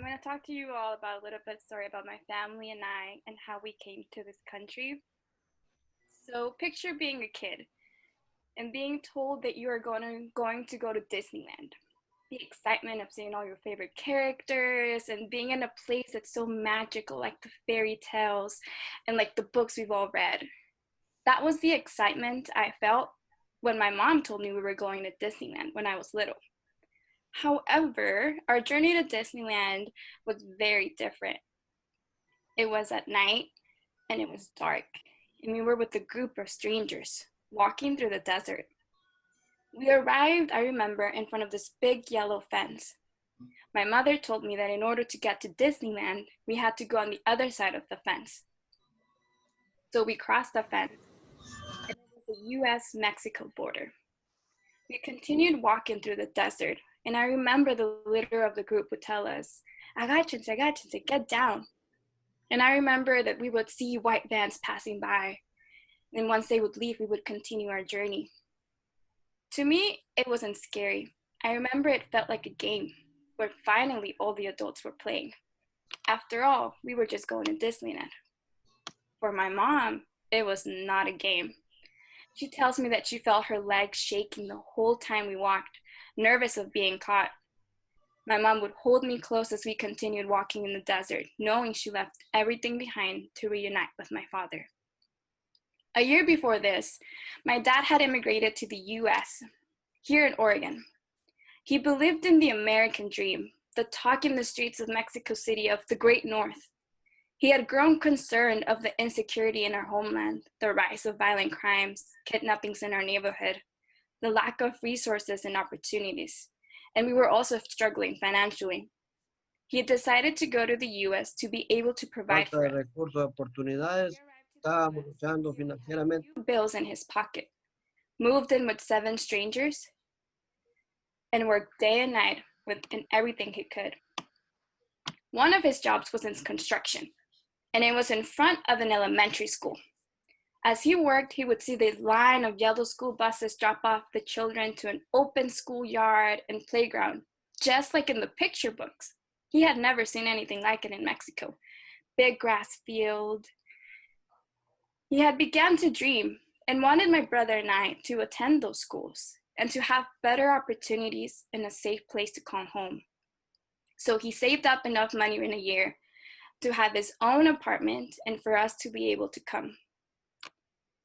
I'm going to talk to you all about a little bit story about my family and I and how we came to this country. So picture being a kid and being told that you are going to go to Disneyland. The excitement of seeing all your favorite characters and being in a place that's so magical, like the fairy tales and like the books we've all read. That was the excitement I felt when my mom told me we were going to Disneyland when I was little. However, our journey to Disneyland was very different. It was at night and it was dark, and we were with a group of strangers walking through the desert. We arrived, I remember, in front of this big yellow fence. My mother told me that in order to get to Disneyland, we had to go on the other side of the fence. So we crossed the fence, and it was the US Mexico border. We continued walking through the desert, and I remember the leader of the group would tell us, "Agáchense, agáchense, get down." And I remember that we would see white vans passing by, and once they would leave, we would continue our journey. To me, it wasn't scary. I remember it felt like a game where finally all the adults were playing. After all, we were just going to Disneyland. For my mom, it was not a game. She tells me that she felt her legs shaking the whole time we walked, nervous of being caught. My mom would hold me close as we continued walking in the desert, knowing she left everything behind to reunite with my father. A year before this, my dad had immigrated to the US, here in Oregon. He believed in the American dream, the talk in the streets of Mexico City of the Great North. He had grown concerned of the insecurity in our homeland, the rise of violent crimes, kidnappings in our neighborhood, the lack of resources and opportunities, and we were also struggling financially. He decided to go to the US to be able to provide Falta for de us. recursos, de He oportunidades, arrived to the estábamos US luchando using just a financieramente. few bills in his pocket, moved in with 7 strangers, and worked day and night in everything he could. One of his jobs was in construction, and it was in front of an elementary school. As he worked, he would see the line of yellow school buses drop off the children to an open schoolyard and playground, just like in the picture books. He had never seen anything like it in Mexico. Big grass field. He had begun to dream and wanted my brother and I to attend those schools and to have better opportunities and a safe place to call home. So he saved up enough money in a year to have his own apartment and for us to be able to come.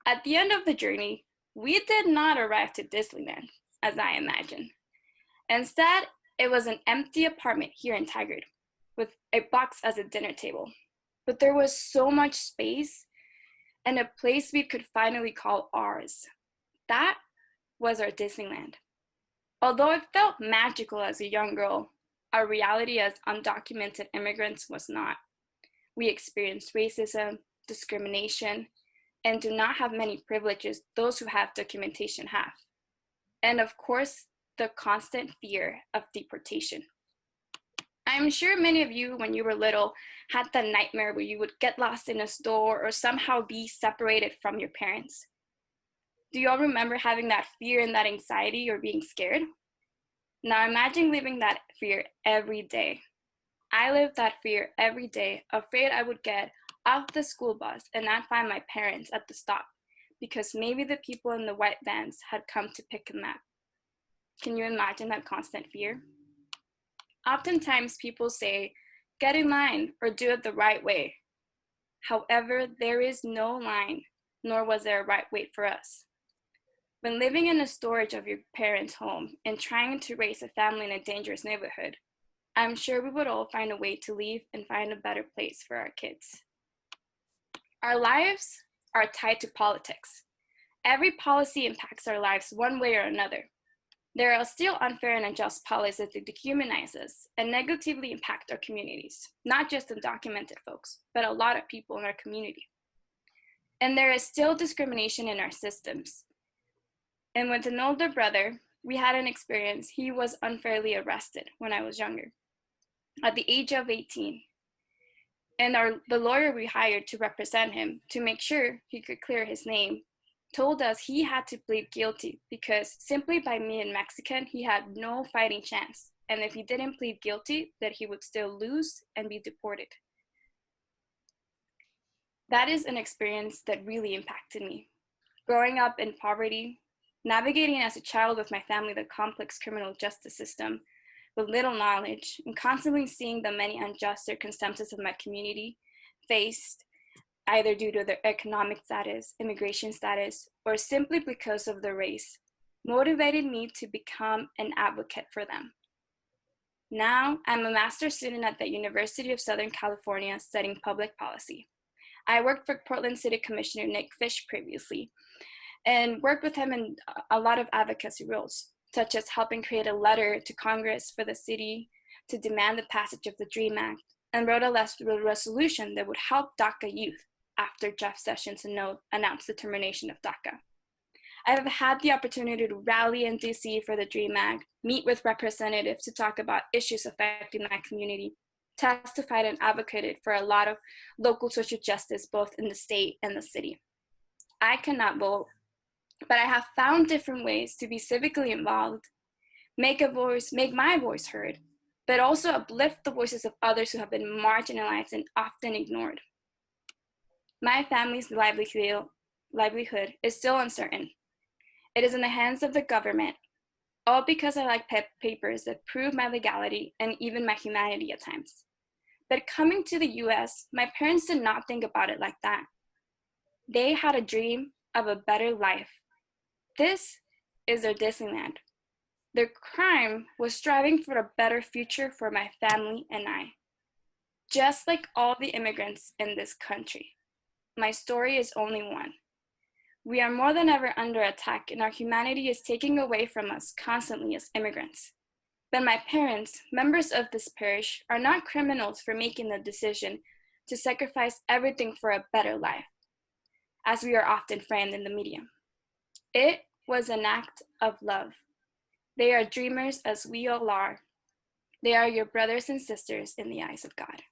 At the end of the journey, we did not arrive to Disneyland, as I imagined. Instead, it was an empty apartment here in Tigard, with a box as a dinner table. But there was so much space and a place we could finally call ours. That was our Disneyland. Although it felt magical as a young girl, our reality as undocumented immigrants was not. We experienced racism, discrimination, and do not have many privileges those who have documentation have. And of course, the constant fear of deportation. I'm sure many of you, when you were little, had that nightmare where you would get lost in a store or somehow be separated from your parents. Do you all remember having that fear and that anxiety or being scared? Now imagine living that fear every day. I lived that fear every day, afraid I would get off the school bus and not find my parents at the stop because maybe the people in the white vans had come to pick them up. Can you imagine that constant fear? Oftentimes people say, get in line or do it the right way. However, there is no line, nor was there a right way for us. When living in a storage of your parents' home and trying to raise a family in a dangerous neighborhood, I'm sure we would all find a way to leave and find a better place for our kids. Our lives are tied to politics. Every policy impacts our lives one way or another. There are still unfair and unjust policies that dehumanize us and negatively impact our communities, not just undocumented folks, but a lot of people in our community. And there is still discrimination in our systems. And with an older brother, we had an experience. He was unfairly arrested when I was younger, at the age of 18. And the lawyer we hired to represent him, to make sure he could clear his name, told us he had to plead guilty because simply by being Mexican, he had no fighting chance. and if he didn't plead guilty, that he would still lose and be deported. That is an experience that really impacted me. Growing up in poverty, navigating as a child with my family the complex criminal justice system with little knowledge, and constantly seeing the many unjust circumstances of my community faced either due to their economic status, immigration status, or simply because of their race, motivated me to become an advocate for them. Now, I'm a master's student at the University of Southern California studying public policy. I worked for Portland City Commissioner Nick Fish previously and worked with him in a lot of advocacy roles, such as helping create a letter to Congress for the city to demand the passage of the DREAM Act, and wrote a resolution that would help DACA youth after Jeff Sessions announced the termination of DACA. I have had the opportunity to rally in DC for the DREAM Act, meet with representatives to talk about issues affecting my community, testified and advocated for a lot of local social justice, both in the state and the city. I cannot vote, but I have found different ways to be civically involved, make my voice heard, but also uplift the voices of others who have been marginalized and often ignored. My family's livelihood is still uncertain. It is in the hands of the government, all because I like papers that prove my legality and even my humanity at times. But coming to the US, my parents did not think about it like that. They had a dream of a better life. This is their Disneyland. Their crime was striving for a better future for my family and I. Just like all the immigrants in this country, my story is only one. We are more than ever under attack, and our humanity is taken away from us constantly as immigrants. But my parents, members of this parish, are not criminals for making the decision to sacrifice everything for a better life, as we are often framed in the media. It was an act of love. They are dreamers as we all are. They are your brothers and sisters in the eyes of God.